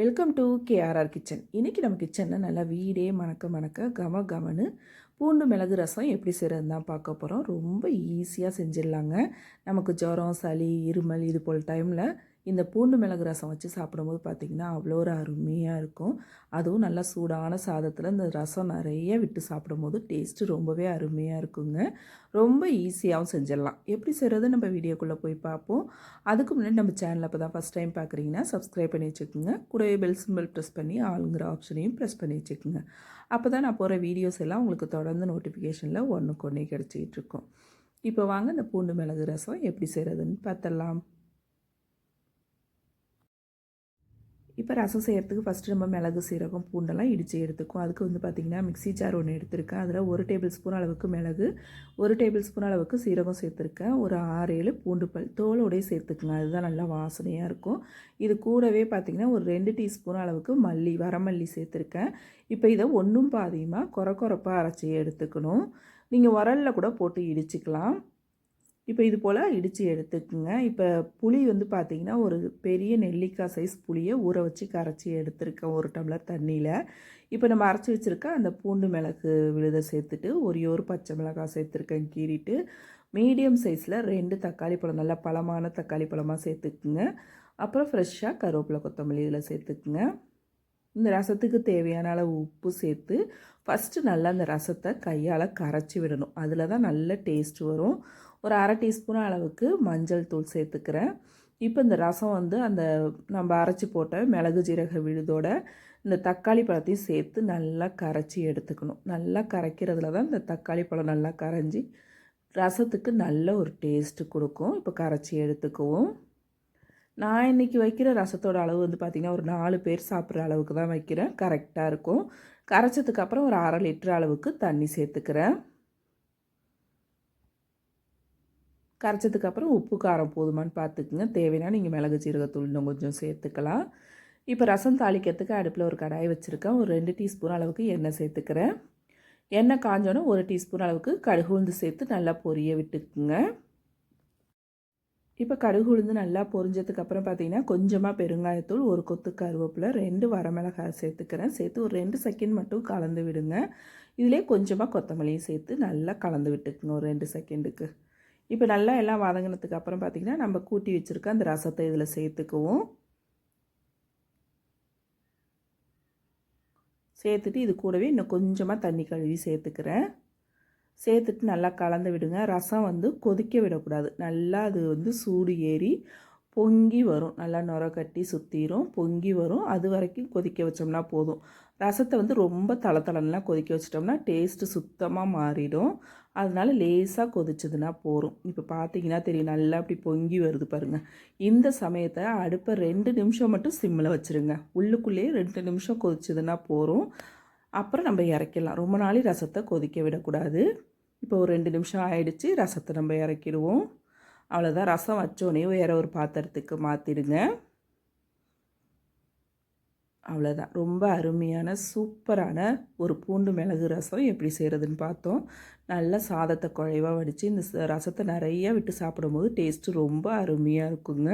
Welcome to KRR kitchen. இன்றைக்கி நம்ம கிச்சனில் நல்லா வீடே மணக்க மணக்க கம கமன்னு பூண்டு மிளகு ரசம் எப்படி செய்கிறதுன்னு தான் பார்க்க போகிறோம். ரொம்ப ஈஸியாக செஞ்சிடலாங்க. நமக்கு ஜுரம், சளி, இருமல் இது போல் டைமில் இந்த பூண்டு மிளகு ரசம் வச்சு சாப்பிடும்போது பார்த்திங்கன்னா அவ்வளோ ஒரு அருமையாக இருக்கும். அதுவும் நல்லா சூடான சாதத்தில் இந்த ரசம் நிறைய விட்டு சாப்பிடும்போது டேஸ்ட்டு ரொம்பவே அருமையாக இருக்குங்க. ரொம்ப ஈஸியாகவும் செஞ்சிடலாம். எப்படி செய்கிறது நம்ம வீடியோக்குள்ளே போய் பார்ப்போம். அதுக்கு முன்னாடி நம்ம சேனலை இப்போ தான் ஃபஸ்ட் டைம் பார்க்குறீங்கன்னா சப்ஸ்கிரைப் பண்ணி வச்சுக்கோங்க. கூடவே பெல் சிம்பிள் ப்ரெஸ் பண்ணி ஆளுங்கிற ஆப்ஷனையும் ப்ரெஸ் பண்ணி வச்சுக்கோங்க. அப்போ தான் நான் போகிற வீடியோஸ் எல்லாம் உங்களுக்கு தொடர்ந்து நோட்டிஃபிகேஷனில் ஒன்றுக்கு ஒன்றே கிடச்சிக்கிட்டு இருக்கும். இப்போ வாங்க இந்த பூண்டு மிளகு ரசம் எப்படி செய்கிறதுன்னு பார்த்துடலாம். இப்போ ரசம் செய்கிறதுக்கு ஃபஸ்ட்டு நம்ம மிளகு, சீரகம், பூண்டெல்லாம் இடித்து எடுத்துக்கும். அதுக்கு வந்து பார்த்திங்கன்னா மிக்ஸி ஜார் ஒன்று எடுத்திருக்கேன். அதில் 1 டேபிள் ஸ்பூன் அளவுக்கு மிளகு, 1 டேபிள் ஸ்பூன் அளவுக்கு சீரகம் சேர்த்துருக்கேன். ஒரு 6-7 பூண்டு பல் தோலோடையே சேர்த்துக்குங்க. அதுதான் நல்லா வாசனையாக இருக்கும். இது கூடவே பார்த்திங்கன்னா ஒரு 2 டீஸ்பூன் அளவுக்கு வரமல்லி சேர்த்துருக்கேன். இப்போ இதை ஒன்றும் பாதியமாக கொரப்பாக அரைச்சி எடுத்துக்கணும். நீங்கள் உரலில் கூட போட்டு இடிச்சிக்கலாம். இப்போ இது போல் இடித்து எடுத்துக்குங்க. இப்போ புளி வந்து பார்த்திங்கன்னா ஒரு பெரிய நெல்லிக்காய் சைஸ் புளியை ஊற வச்சு கரைச்சி எடுத்துருக்கேன் 1 டம்ளர் தண்ணியில். இப்போ நம்ம அரைச்சி வச்சுருக்க அந்த பூண்டு மிளகு விழுதை சேர்த்துட்டு ஒரு பச்சை மிளகாய் சேர்த்துருக்கேன் கீறிட்டு. மீடியம் சைஸில் 2 தக்காளி பழம், நல்லா பழமான தக்காளி பழமாக சேர்த்துக்குங்க. அப்புறம் ஃப்ரெஷ்ஷாக கருவேப்பிலை, கொத்தமல்லி இதில் சேர்த்துக்குங்க. இந்த ரசத்துக்கு தேவையான அளவு உப்பு சேர்த்து ஃபஸ்ட்டு நல்லா அந்த ரசத்தை கையால் கரைச்சி விடணும். அதில் தான் நல்ல டேஸ்ட் வரும். ஒரு 1/2 டீஸ்பூன் அளவுக்கு மஞ்சள் தூள் சேர்த்துக்கிறேன். இப்போ இந்த ரசம் வந்து அந்த நம்ம அரைச்சி போட்ட மிளகு ஜீரக விழுதோட இந்த தக்காளி பழத்தையும் சேர்த்து நல்லா கரைச்சி எடுத்துக்கணும். நல்லா கரைக்கிறதுல தான் இந்த தக்காளி பழம் நல்லா கரைஞ்சி ரசத்துக்கு நல்ல ஒரு டேஸ்ட்டு கொடுக்கும். இப்போ கரைச்சி எடுத்துக்குவோம். நான் இன்றைக்கி வைக்கிற ரசத்தோட அளவு வந்து பார்த்திங்கன்னா ஒரு 4 பேர் சாப்பிட்ற அளவுக்கு தான் வைக்கிறேன். கரெக்டாக இருக்கும். கரைச்சதுக்கப்புறம் ஒரு 1/2 லிட்டர் அளவுக்கு தண்ணி சேர்த்துக்கிறேன். கரைச்சதுக்கப்புறம் உப்பு காரம் போதுமான்னு பார்த்துக்குங்க. தேவைன்னா நீங்கள் மிளகு சீரகத்தூள் இன்னும் கொஞ்சம் சேர்த்துக்கலாம். இப்போ ரசம் தாளிக்கிறதுக்கு அடுப்பில் ஒரு கடாய் வச்சுருக்கேன். ஒரு 2 டீஸ்பூன் அளவுக்கு எண்ணெய் சேர்த்துக்கிறேன். எண்ணெய் காஞ்சோன்னே 1 டீஸ்பூன் அளவுக்கு கடுகு உளுந்து சேர்த்து நல்லா பொரிய விட்டுக்குங்க. இப்போ கடுகு உளுந்து நல்லா பொரிஞ்சதுக்கப்புறம் பார்த்திங்கன்னா கொஞ்சமாக பெருங்காயத்தூள், 1 கொத்து கருவேப்பிலை, 2 வரமிளகாய் சேர்த்துக்கிறேன். சேர்த்து ஒரு 2 செகண்ட் மட்டும் கலந்து விடுங்க. இதிலே கொஞ்சமாக கொத்தமல்லியும் சேர்த்து நல்லா கலந்து விட்டுக்குங்க ஒரு 2 செகண்டுக்கு. இப்போ நல்லா எல்லாம் வதங்கினதுக்கு அப்புறம் பார்த்திங்கன்னா நம்ம கூட்டி வச்சுருக்க அந்த ரசத்தை இதில் சேர்த்துக்குவோம். சேர்த்துட்டு இது கூடவே இன்னும் கொஞ்சமாக தண்ணி கழுவி சேர்த்துக்கிறேன். சேர்த்துட்டு நல்லா கலந்து விடுங்க. ரசம் வந்து கொதிக்க விடக்கூடாது. நல்லா அது வந்து சூடு ஏறி பொங்கி வரும். நல்லா நுர கட்டி சுற்றிரும், பொங்கி வரும். அது வரைக்கும் கொதிக்க வச்சோம்னா போதும். ரசத்தை வந்து ரொம்ப தளத்தளன்லாம் கொதிக்க வச்சிட்டோம்னா டேஸ்ட்டு சுத்தமாக மாறிடும். அதனால லேசாக கொதிச்சதுன்னா போதும். இப்போ பார்த்தீங்கன்னா தெரியும், நல்லா அப்படி பொங்கி வருது பாருங்கள். இந்த சமயத்தை அடுப்பை 2 நிமிஷம் மட்டும் சிம்மில் வச்சுருங்க. உள்ளுக்குள்ளேயே 2 நிமிஷம் கொதிச்சதுன்னா போதும். அப்புறம் நம்ம இறக்கிடலாம். ரொம்ப நாளை ரசத்தை கொதிக்க விடக்கூடாது. இப்போ ஒரு 2 நிமிஷம் ஆயிடுச்சு. ரசத்தை நம்ம இறக்கிடுவோம். அவ்வளோதான். ரசம் வச்சோடனே வேறு ஒரு பாத்திரத்துக்கு மாற்றிடுங்க. அவ்வளோதான். ரொம்ப அருமையான சூப்பரான ஒரு பூண்டு மிளகு ரசம் எப்படி செய்கிறதுன்னு பார்த்தோம். நல்லா சாதத்தை குழைவாக வடித்து இந்த ரசத்தை நிறையா விட்டு சாப்பிடும்போது டேஸ்ட்டு ரொம்ப அருமையாக இருக்குங்க.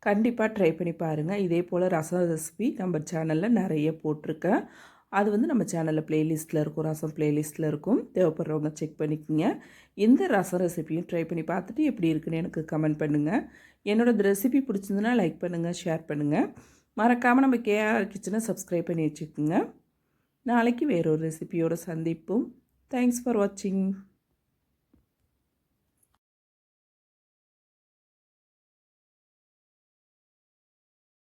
கண்டிப்பாக ட்ரை பண்ணி பாருங்கள். இதே போல் ரசம் ரெசிபி நம்ம சேனலில் நிறைய போட்டிருக்கேன். அது வந்து நம்ம சேனலில் ப்ளேலிஸ்ட்டில் இருக்கும், ரசம் ப்ளேலிஸ்ட்டில் இருக்கும். தேவைப்படுறவங்க செக் பண்ணிக்கோங்க. இந்த ரசம் ரெசிபியும் ட்ரை பண்ணி பார்த்துட்டு எப்படி இருக்குன்னு எனக்கு கமெண்ட் பண்ணுங்கள். என்னோடய ரெசிபி பிடிச்சிருந்துன்னா லைக் பண்ணுங்கள், ஷேர் பண்ணுங்கள். மறக்காமல் நம்ம கேஆர் கிச்சனை சப்ஸ்கிரைப் பண்ணி வச்சுக்கோங்க. நாளைக்கு வேறொரு ரெசிபியோடு சந்திப்போம். தேங்க்ஸ் ஃபார் வாட்சிங்.